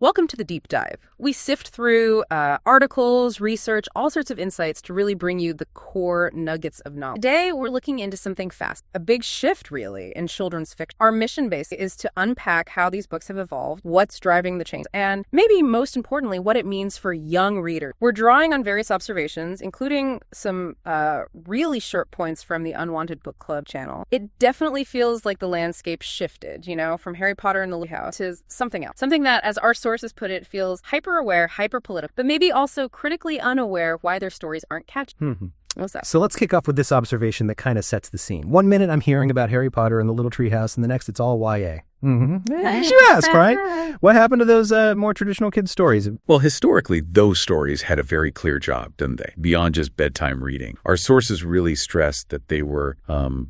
Welcome to the Deep Dive. We sift through articles, research, all sorts of insights to really bring you the core nuggets of knowledge. Today, we're looking into something fast, a big shift, really, in children's fiction. Our mission, basically, is to unpack how these books have evolved, what's driving the change, and maybe most importantly, what it means for young readers. We're drawing on various observations, including some really short points from the Unwanted Book Club channel. It definitely feels like the landscape shifted, from Harry Potter and the Lily House to something else. Something that, as our sources put it, feels hyper-aware, hyper-political, but maybe also critically unaware why their stories aren't catchy. What's that? So let's kick off with this observation that kind of sets the scene. One minute I'm hearing about Harry Potter and the Little Treehouse, and the next it's all YA. You ask, right? What happened to those more traditional kids' stories? Well, historically, those stories had a very clear job, didn't they? Beyond just bedtime reading. Our sources really stressed that they were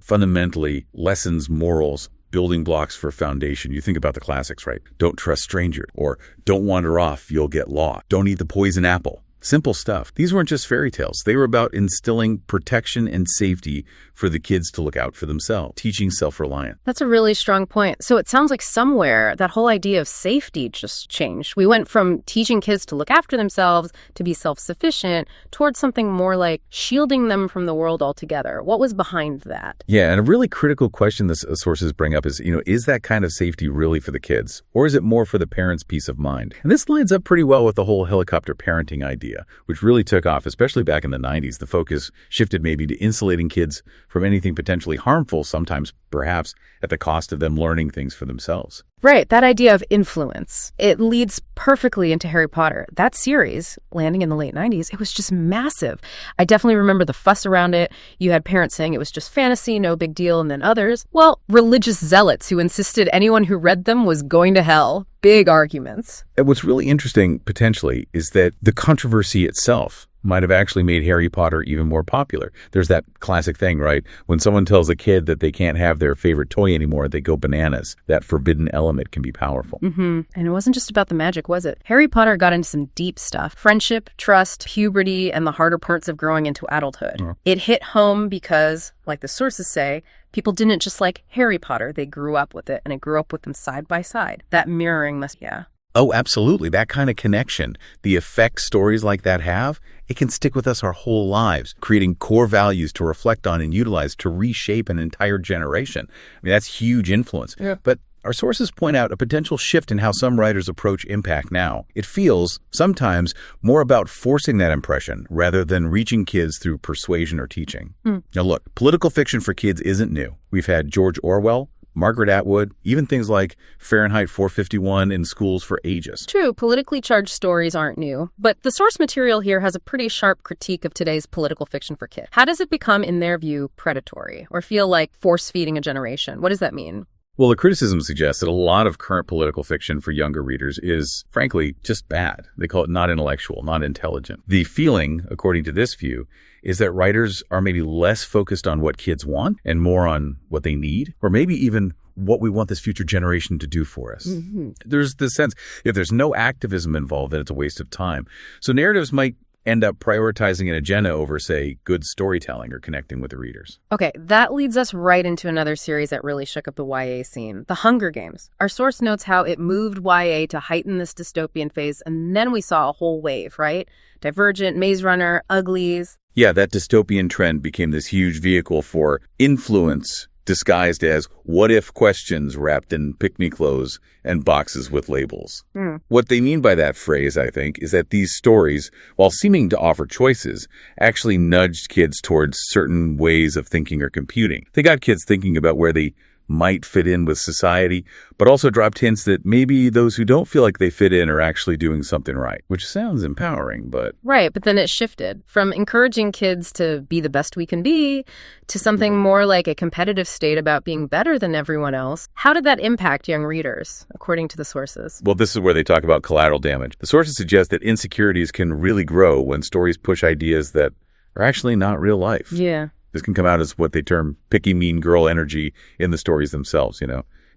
fundamentally lessons, morals, building blocks for foundation. You think about the classics, right? Don't trust strangers, or don't wander off, you'll get lost. Don't eat the poison apple. Simple stuff. These weren't just fairy tales. They were about instilling protection and safety for the kids to look out for themselves, teaching self-reliance. That's a really strong point. So it sounds like somewhere that whole idea of safety just changed. We went from teaching kids to look after themselves, to be self-sufficient, towards something more like shielding them from the world altogether. What was behind that? Yeah, and a really critical question the sources bring up is, is that kind of safety really for the kids? Or is it more for the parents' peace of mind? And this lines up pretty well with the whole helicopter parenting idea, which really took off, especially back in the 90s. The focus shifted maybe to insulating kids from anything potentially harmful, sometimes perhaps at the cost of them learning things for themselves. Right, that idea of influence. It leads perfectly into Harry Potter. That series, landing in the late 90s, it was just massive. I definitely remember the fuss around it. You had parents saying it was just fantasy, no big deal, and then others, religious zealots who insisted anyone who read them was going to hell. Big arguments. And what's really interesting, potentially, is that the controversy itself might have actually made Harry Potter even more popular. There's that classic thing, right? When someone tells a kid that they can't have their favorite toy anymore, they go bananas. That forbidden element can be powerful. And it wasn't just about the magic, was it? Harry Potter got into some deep stuff. Friendship, trust, puberty, and the harder parts of growing into adulthood. It hit home because, like the sources say, people didn't just like Harry Potter. They grew up with it, and it grew up with them side by side. That mirroring Oh, absolutely. That kind of connection, the effect stories like that have, it can stick with us our whole lives, creating core values to reflect on and utilize to reshape an entire generation. I mean, that's huge influence. Yeah. But our sources point out a potential shift in how some writers approach impact now. It feels sometimes more about forcing that impression rather than reaching kids through persuasion or teaching. Now, look, political fiction for kids isn't new. We've had George Orwell, Margaret Atwood, even things like Fahrenheit 451 in schools for ages. True, politically charged stories aren't new, but the source material here has a pretty sharp critique of today's political fiction for kids. How does it become, in their view, predatory or feel like force-feeding a generation? What does that mean? Well, the criticism suggests that a lot of current political fiction for younger readers is, frankly, just bad. They call it not intellectual, not intelligent. The feeling, according to this view, is that writers are maybe less focused on what kids want and more on what they need, or maybe even what we want this future generation to do for us. There's this sense, if there's no activism involved, then it's a waste of time. So narratives might end up prioritizing an agenda over, say, good storytelling or connecting with the readers. Okay, that leads us right into another series that really shook up the YA scene, The Hunger Games. Our source notes how it moved YA to heighten this dystopian phase, and then we saw a whole wave, right? Divergent, Maze Runner, Uglies. Yeah, that dystopian trend became this huge vehicle for influence disguised as what-if questions wrapped in pick-me clothes and boxes with labels. What they mean by that phrase, I think, is that these stories, while seeming to offer choices, actually nudged kids towards certain ways of thinking or computing. They got kids thinking about where they might fit in with society, but also dropped hints that maybe those who don't feel like they fit in are actually doing something right, which sounds empowering, but... Right, but then it shifted from encouraging kids to be the best we can be to something more like a competitive state about being better than everyone else. How did that impact young readers, according to the sources? Well, this is where they talk about collateral damage. The sources suggest that insecurities can really grow when stories push ideas that are actually not real life. Yeah. This can come out as what they term picky mean girl energy in the stories themselves,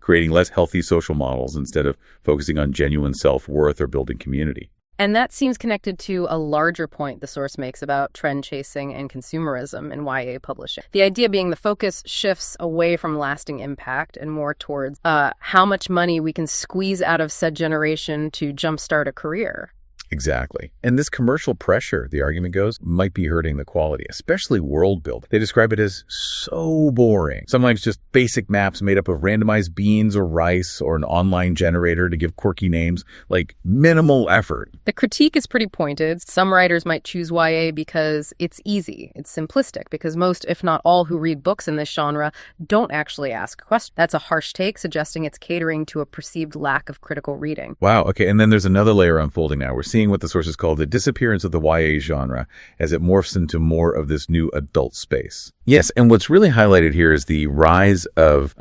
creating less healthy social models instead of focusing on genuine self-worth or building community. And that seems connected to a larger point the source makes about trend chasing and consumerism in YA publishing. The idea being the focus shifts away from lasting impact and more towards how much money we can squeeze out of said generation to jumpstart a career. Exactly. And this commercial pressure, the argument goes, might be hurting the quality, especially world building. They describe it as so boring. Sometimes just basic maps made up of randomized beans or rice or an online generator to give quirky names, like minimal effort. The critique is pretty pointed. Some writers might choose YA because it's easy, it's simplistic, because most, if not all, who read books in this genre don't actually ask questions. That's a harsh take, suggesting it's catering to a perceived lack of critical reading. Wow. Okay. And then there's another layer unfolding now. We're seeing what the sources call the disappearance of the YA genre as it morphs into more of this new adult space. Yes, and what's really highlighted here is the rise of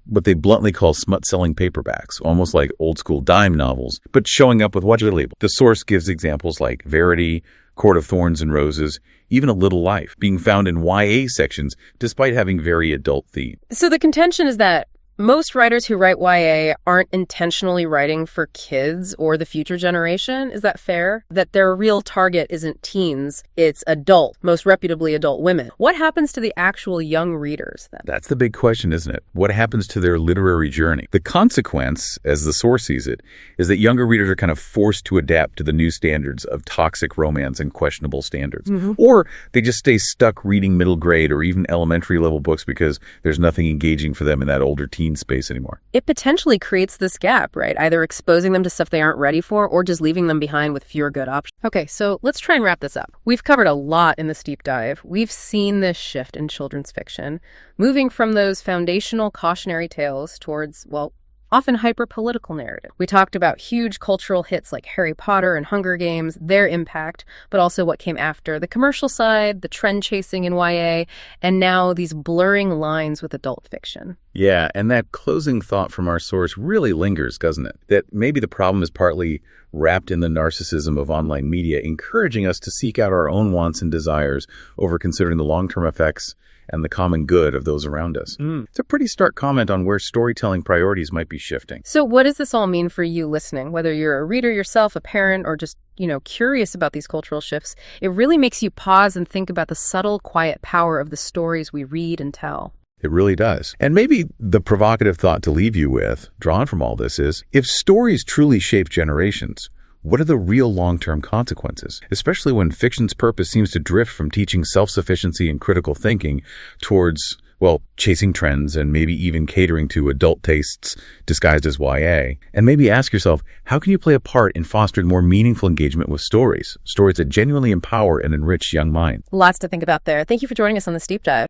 what they bluntly call smut-selling paperbacks, almost like old-school dime novels, but showing up with what label. The source gives examples like Verity, Court of Thorns and Roses, even A Little Life, being found in YA sections despite having very adult themes. So the contention is that most writers who write YA aren't intentionally writing for kids or the future generation. Is that fair? That their real target isn't teens, it's adult, most reputably adult women. What happens to the actual young readers then? That's the big question, isn't it? What happens to their literary journey? The consequence, as the source sees it, is that younger readers are kind of forced to adapt to the new standards of toxic romance and questionable standards. Or they just stay stuck reading middle grade or even elementary level books because there's nothing engaging for them in that older teen space anymore. It potentially creates this gap, right? Either exposing them to stuff they aren't ready for or just leaving them behind with fewer good options. Okay, so let's try and wrap this up. We've covered a lot in this deep dive. We've seen this shift in children's fiction, moving from those foundational cautionary tales towards, well, often hyper-political narrative. We talked about huge cultural hits like Harry Potter and Hunger Games, their impact, but also what came after, the commercial side, the trend chasing in YA, and now these blurring lines with adult fiction. Yeah, and that closing thought from our source really lingers, doesn't it? That maybe the problem is partly wrapped in the narcissism of online media, encouraging us to seek out our own wants and desires over considering the long-term effects and the common good of those around us. It's a pretty stark comment on where storytelling priorities might be shifting. So what does this all mean for you listening? Whether you're a reader yourself, a parent, or just, curious about these cultural shifts, it really makes you pause and think about the subtle, quiet power of the stories we read and tell. It really does. And maybe the provocative thought to leave you with, drawn from all this, is if stories truly shape generations, what are the real long-term consequences? Especially when fiction's purpose seems to drift from teaching self-sufficiency and critical thinking towards, well, chasing trends and maybe even catering to adult tastes disguised as YA. And maybe ask yourself, how can you play a part in fostering more meaningful engagement with stories that genuinely empower and enrich young minds? Lots to think about there. Thank you for joining us on this deep dive.